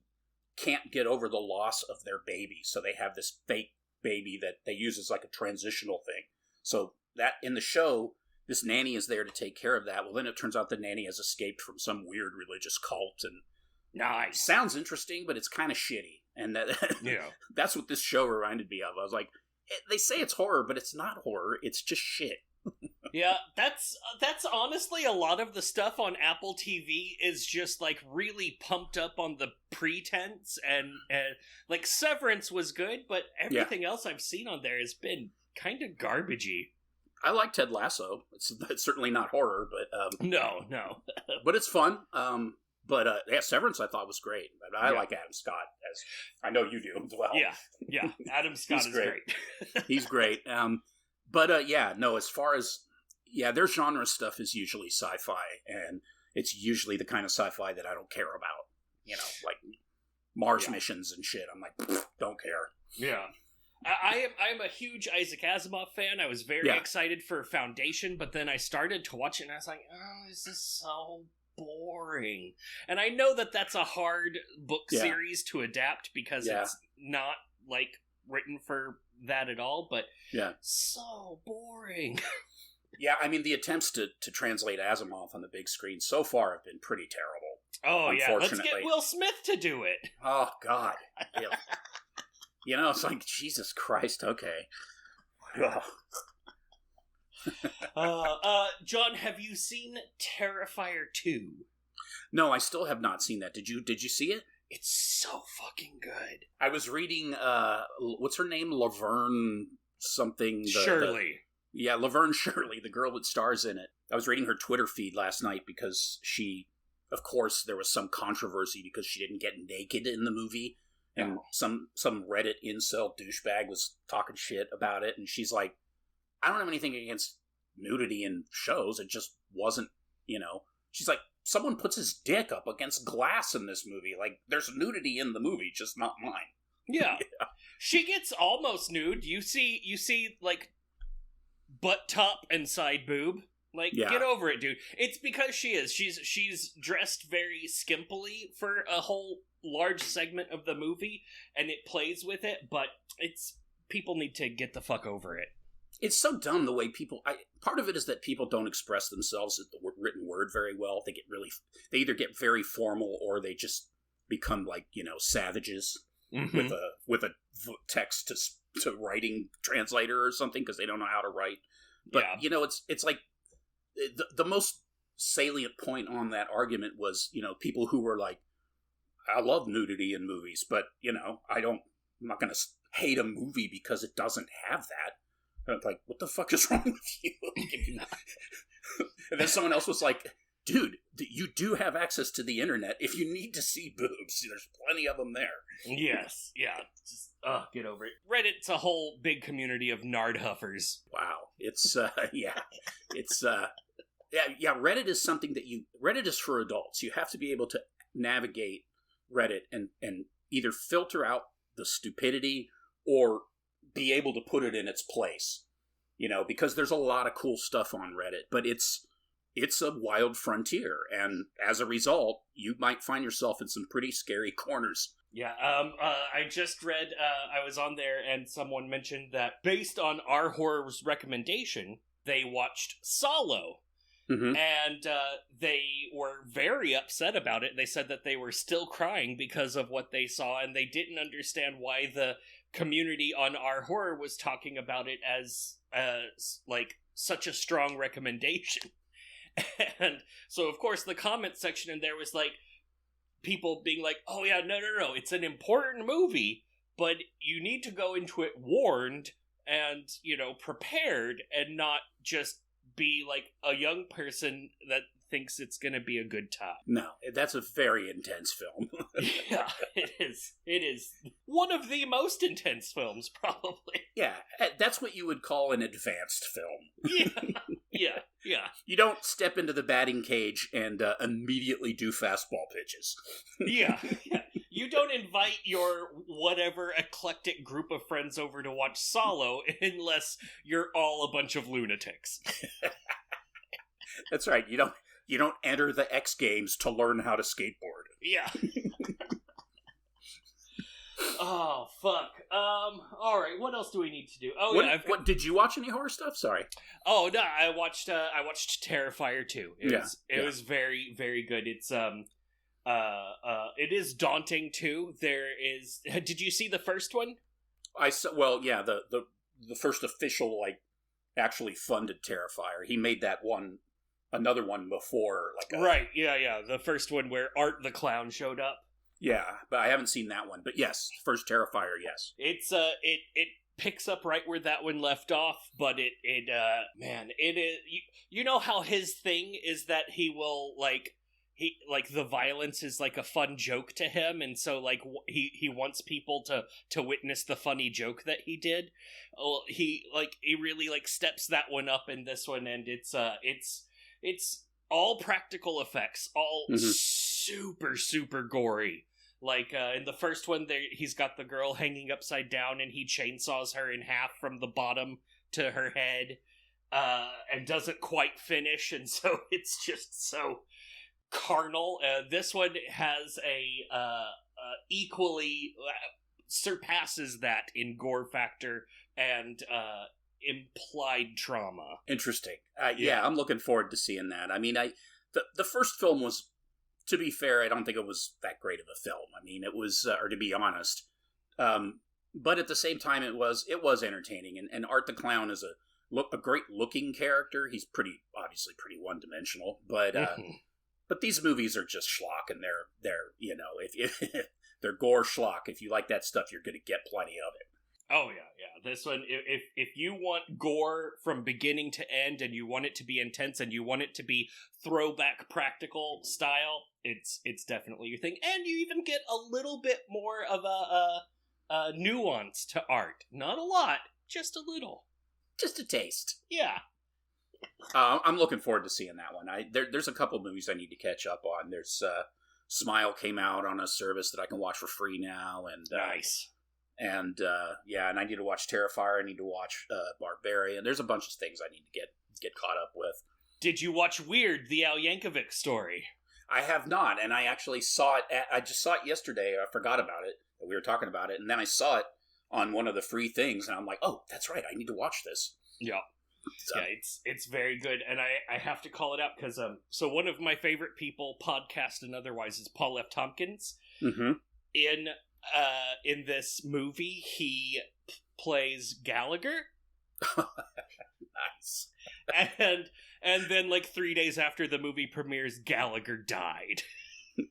can't get over the loss of their baby, so they have this fake baby that they use as like a transitional thing. So that in the show, this nanny is there to take care of that. Well, then it turns out the nanny has escaped from some weird religious cult, and nice. Sounds interesting, but it's kind of shitty. And that's what this show reminded me of. I was like, they say it's horror, but it's not horror. It's just shit. Yeah, that's honestly a lot of the stuff on Apple TV is just like really pumped up on the pretense, and like Severance was good, but everything else I've seen on there has been kind of garbagey. I like Ted Lasso. It's certainly not horror, but no, but it's fun. Severance I thought was great. I like Adam Scott, as I know you do as well. Yeah, Adam Scott is great. He's great. As far as, their genre stuff is usually sci-fi, and it's usually the kind of sci-fi that I don't care about. Like Mars missions and shit. I'm like, don't care. Yeah. I'm a huge Isaac Asimov fan. I was very excited for Foundation, but then I started to watch it, and I was like, oh, this is so boring. And I know that that's a hard book series to adapt because it's not like written for that at all, but so boring. Yeah, I mean, the attempts to translate Asimov on the big screen so far have been pretty terrible. Oh yeah, let's get Will Smith to do it. Oh God. It's like, Jesus Christ, okay. John, have you seen Terrifier 2? No, I still have not seen that. Did you see it? It's so fucking good. I was reading, what's her name? Laverne something. Shirley. Laverne Shirley, the girl that stars in it. I was reading her Twitter feed last night because of course, there was some controversy because she didn't get naked in the movie. And some Reddit incel douchebag was talking shit about it. And she's like, I don't have anything against nudity in shows. It just wasn't, She's like, someone puts his dick up against glass in this movie. Like, there's nudity in the movie, just not mine. Yeah. She gets almost nude. You see, like, butt top and side boob. Like, get over it, dude. It's because she's dressed very skimpily for a whole large segment of the movie, and it plays with it, but people need to get the fuck over it. It's so dumb the way part of it is that people don't express themselves in the written word very well. They either get very formal or they just become like, savages with a text to writing translator or something because they don't know how to write. But, it's like the most salient point on that argument was, people who were like, I love nudity in movies, but, I'm not going to hate a movie because it doesn't have that. And I'm like, what the fuck is wrong with you? And then someone else was like, dude, you do have access to the internet. If you need to see boobs, there's plenty of them there. Yes, yeah. Just, get over it. Reddit's a whole big community of nard huffers. Wow. It's, It's, Reddit is something Reddit is for adults. You have to be able to navigate Reddit and either filter out the stupidity or be able to put it in its place. because there's a lot of cool stuff on Reddit, but it's a wild frontier, and as a result, you might find yourself in some pretty scary corners. Yeah, I just read, I was on there, and someone mentioned that based on our horror's recommendation, they watched Solo. Mm-hmm. And they were very upset about it. They said that they were still crying because of what they saw, and they didn't understand why the community on our horror was talking about it as like such a strong recommendation. And so, of course, the comment section in there was like people being like, "Oh yeah, no, it's an important movie, but you need to go into it warned and prepared, and not just be like a young person that thinks it's gonna be a good time." No, that's a very intense film. Yeah, it is. It is one of the most intense films, probably. Yeah, that's what you would call an advanced film. Yeah. You don't step into the batting cage and immediately do fastball pitches. Yeah. You don't invite your whatever eclectic group of friends over to watch Solo unless you're all a bunch of lunatics. That's right. You don't enter the X Games to learn how to skateboard. Yeah. Oh, fuck. All right. What else do we need to do? Oh, what did you watch any horror stuff? Sorry. Oh no, I watched Terrifier 2. It was very, very good. It's it is daunting too. Did you see the first one? I saw. Well, yeah, the first official actually funded Terrifier. He made that one. Another one before, right, yeah, the first one where Art the Clown showed up. Yeah, but I haven't seen that one. But yes, first Terrifier, yes. It's it picks up right where that one left off, but it is. You know how his thing is that he will the violence is like a fun joke to him, and so he wants people to witness the funny joke that he did. Well, he really steps that one up in this one, and it's all practical effects, all super, super gory. In the first one, he's got the girl hanging upside down, and he chainsaws her in half from the bottom to her head, and doesn't quite finish, and so it's just so carnal. This one has a equally surpasses that in gore factor and implied trauma. Interesting. Yeah, I'm looking forward to seeing that. I mean, the first film was, to be fair, I don't think it was that great of a film. I mean, it was, or to be honest, but at the same time, it was entertaining. And Art the Clown is a great looking character. He's obviously pretty one dimensional, but but these movies are just schlock, and they're if they're gore schlock. If you like that stuff, you're going to get plenty of it. Oh yeah. This one, if you want gore from beginning to end, and you want it to be intense, and you want it to be throwback practical style, it's definitely your thing. And you even get a little bit more of a nuance to Art. Not a lot, just a little, just a taste. Yeah. I'm looking forward to seeing that one. There's a couple movies I need to catch up on. There's Smile came out on a service that I can watch for free now, and nice. And and I need to watch Terrifier. I need to watch Barbarian. There's a bunch of things I need to get caught up with. Did you watch Weird, the Al Yankovic story? I have not, and I actually saw it. I just saw it yesterday. I forgot about it. We were talking about it, and then I saw it on one of the free things, and I'm like, oh, that's right. I need to watch this. Yeah. So. Yeah, it's very good, and I have to call it out because so one of my favorite people, podcast and otherwise, is Paul F. Tompkins. Mm-hmm. In this movie, he plays Gallagher. Nice. And then 3 days after the movie premieres, Gallagher died.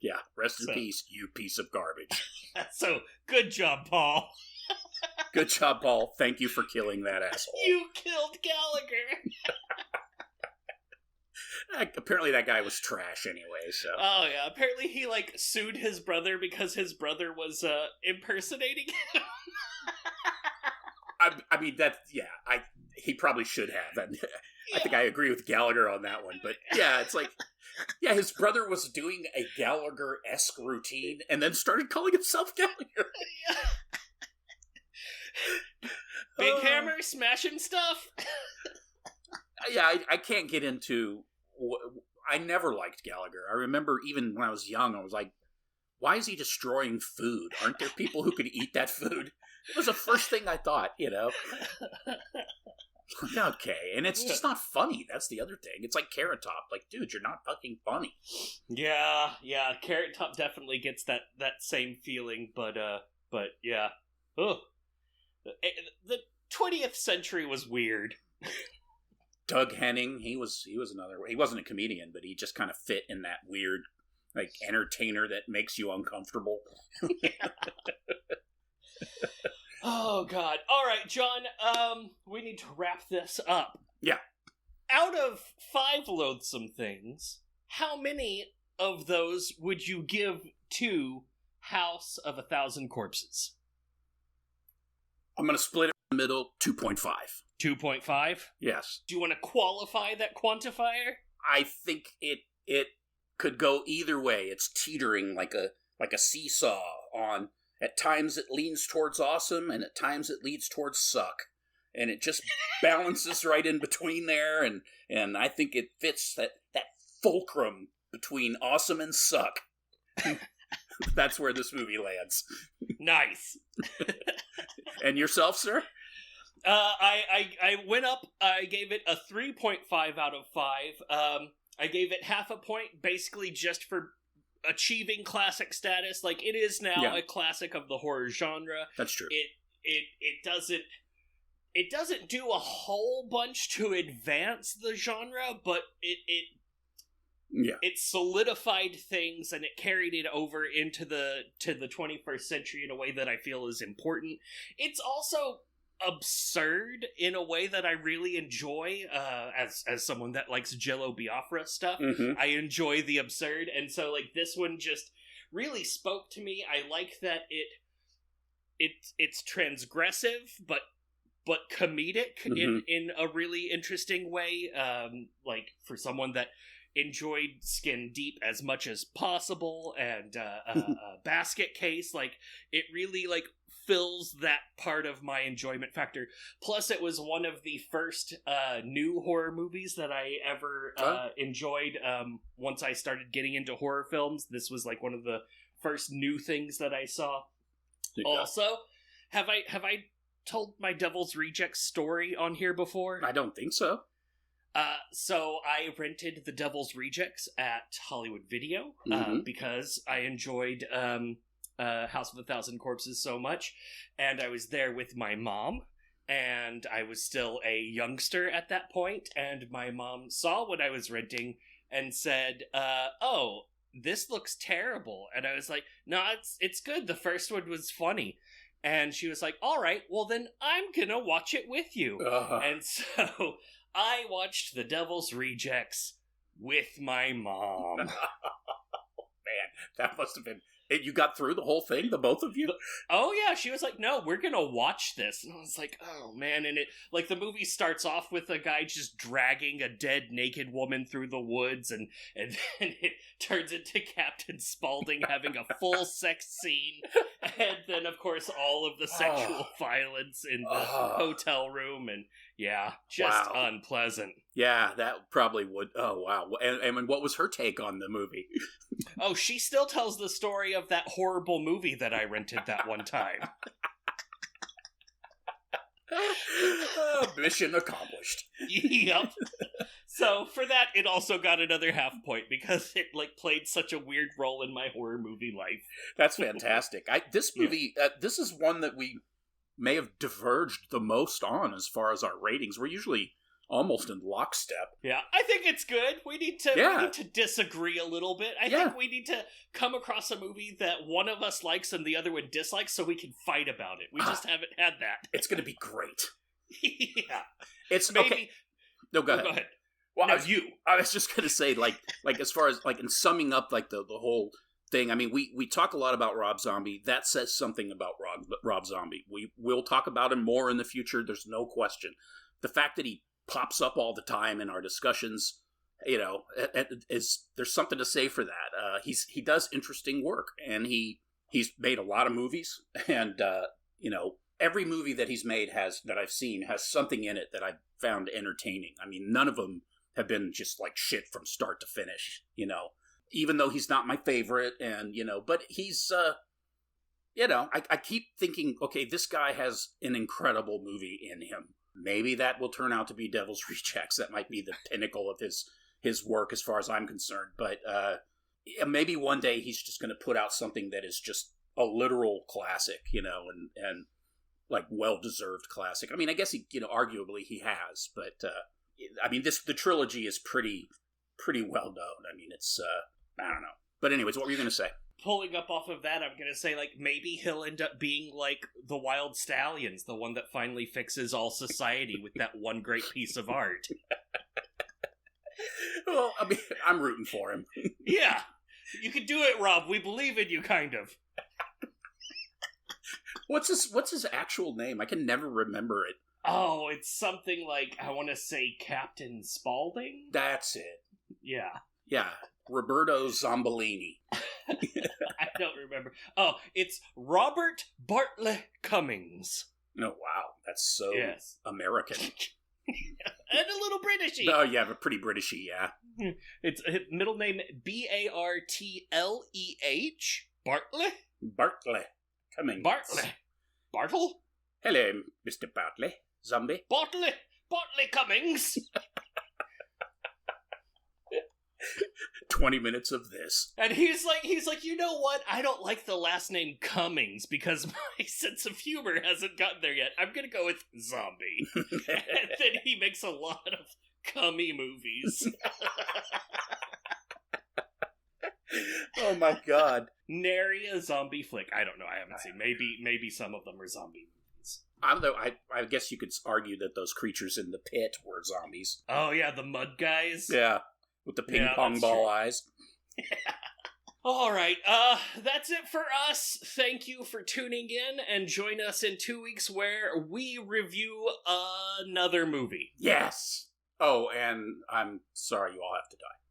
Yeah, rest in peace, you piece of garbage. So, good job, Paul. Good job, Paul. Thank you for killing that asshole. You killed Gallagher. Apparently that guy was trash anyway, so... Oh, yeah. Apparently he, sued his brother because his brother was, impersonating him. I mean, he probably should have. And I think I agree with Gallagher on that one. But, yeah, it's his brother was doing a Gallagher-esque routine and then started calling himself Gallagher. Big hammer smashing stuff. Yeah, I can't get into... I never liked Gallagher. I remember even when I was young, I was like, why is he destroying food? Aren't there people who could eat that food? It was the first thing I thought, Okay, and it's just not funny. That's the other thing. It's like Carrot Top. Like, dude, you're not fucking funny. Yeah. Carrot Top definitely gets that same feeling, but yeah. Ugh. The 20th century was weird. Doug Henning, he was another. He wasn't a comedian, but he just kind of fit in that weird, like, entertainer that makes you uncomfortable. Oh, God. All right, John, we need to wrap this up. Yeah. Out of 5 Loathsome Things, how many of those would you give to House of 1,000 Corpses? I'm going to split it in the middle, 2.5. 2.5? Yes. Do you want to qualify that quantifier? I think it could go either way. It's teetering like a seesaw on... At times it leans towards awesome, and at times it leans towards suck. And it just balances right in between there, and I think it fits that fulcrum between awesome and suck. That's where this movie lands. Nice. And yourself, sir? I went up, I gave it a 3.5 out of 5. I gave it half a point, basically just for achieving classic status. Like, it is now a classic of the horror genre. That's true. It doesn't do a whole bunch to advance the genre, but it solidified things, and it carried it over into the 21st century in a way that I feel is important. It's also absurd in a way that I really enjoy, as someone that likes Jello Biafra stuff. Mm-hmm. I enjoy the absurd, and so, like, this one just really spoke to me. I like that it's transgressive, but comedic in a really interesting way. Like, for someone that enjoyed Skin Deep as much as possible, and Basket Case, like, it really, like, fills that part of my enjoyment factor. Plus, it was one of the first new horror movies that I ever enjoyed. Once I started getting into horror films, this was like one of the first new things that I saw. Also, have I told my Devil's Rejects story on here before? I don't think so. So I rented the Devil's Rejects at Hollywood Video because I enjoyed House of 1,000 Corpses so much, and I was there with my mom, and I was still a youngster at that point, and my mom saw what I was renting and said, oh, this looks terrible. And I was like, no, it's good. The first one was funny. And she was like, all right, well then I'm gonna watch it with you. And so I watched The Devil's Rejects with my mom. Man, that must have been... You got through the whole thing, the both of you? Oh yeah, she was like, no, we're gonna watch this. And I was like, oh man. And it, like, the movie starts off with a guy just dragging a dead naked woman through the woods, and then it turns into Captain Spaulding having a full sex scene, and then of course all of the sexual violence in the hotel room, and yeah, just unpleasant. Yeah, that probably would. Oh, wow. And what was her take on the movie? Oh, she still tells the story of that horrible movie that I rented that one time. Mission accomplished. Yep. So for that, it also got another half point because it, like, played such a weird role in my horror movie life. That's fantastic. This movie, this is one that we may have diverged the most on as far as our ratings. We're usually almost in lockstep. Yeah, I think it's good. We need to disagree a little bit. I think we need to come across a movie that one of us likes and the other one dislikes so we can fight about it. We just haven't had that. It's going to be great. Yeah. It's maybe. Okay. No, go ahead. Go ahead. Well, no, I was just going to say, like as far as, like, in summing up, like, the whole thing, I mean, we talk a lot about Rob Zombie. That says something about Rob Zombie. We will talk about him more in the future. There's no question. The fact that he pops up all the time in our discussions, you know, there's something to say for that. He does interesting work, and he's made a lot of movies, and you know, every movie that he's made that I've seen has something in it that I've found entertaining. I mean, none of them have been just like shit from start to finish, even though he's not my favorite, and, but he's, I keep thinking, okay, this guy has an incredible movie in him. Maybe that will turn out to be Devil's Rejects. That might be the pinnacle of his work as far as I'm concerned. But maybe one day he's just going to put out something that is just a literal classic, and like well-deserved classic. I mean, I guess arguably he has, but I mean, the trilogy is pretty well known. I mean, it's I don't know. But anyways, what were you going to say? Pulling up off of that, I'm going to say, like, maybe he'll end up being like the Wild Stallions, the one that finally fixes all society with that one great piece of art. Well, I mean, I'm rooting for him. Yeah, you can do it, Rob. We believe in you, kind of. What's his actual name? I can never remember it. Oh, it's something like, I want to say Captain Spaulding? That's it. Yeah. Yeah, Roberto Zombolini. I don't remember. Oh, it's Robert Bartlett Cummings. Oh, wow. That's so American. And a little Britishy. Oh, yeah, but pretty Britishy, yeah. It's middle name Bartleh. Bartlett? Bartlett Cummings. Bartlett. Bartle? Hello, Mr. Bartlett. Zombie. Bartlett Cummings. 20 minutes of this. And he's like, you know what? I don't like the last name Cummings because my sense of humor hasn't gotten there yet. I'm gonna go with Zombie. And then he makes a lot of cummy movies. Oh my god. Nary a zombie flick. I don't know. I haven't seen. Maybe some of them are zombie movies. Although I guess you could argue that those creatures in the pit were zombies. Oh yeah, the mud guys. Yeah. With the ping pong ball eyes. All right, that's it for us. Thank you for tuning in, and join us in 2 weeks where we review another movie. Yes! Oh, and I'm sorry you all have to die.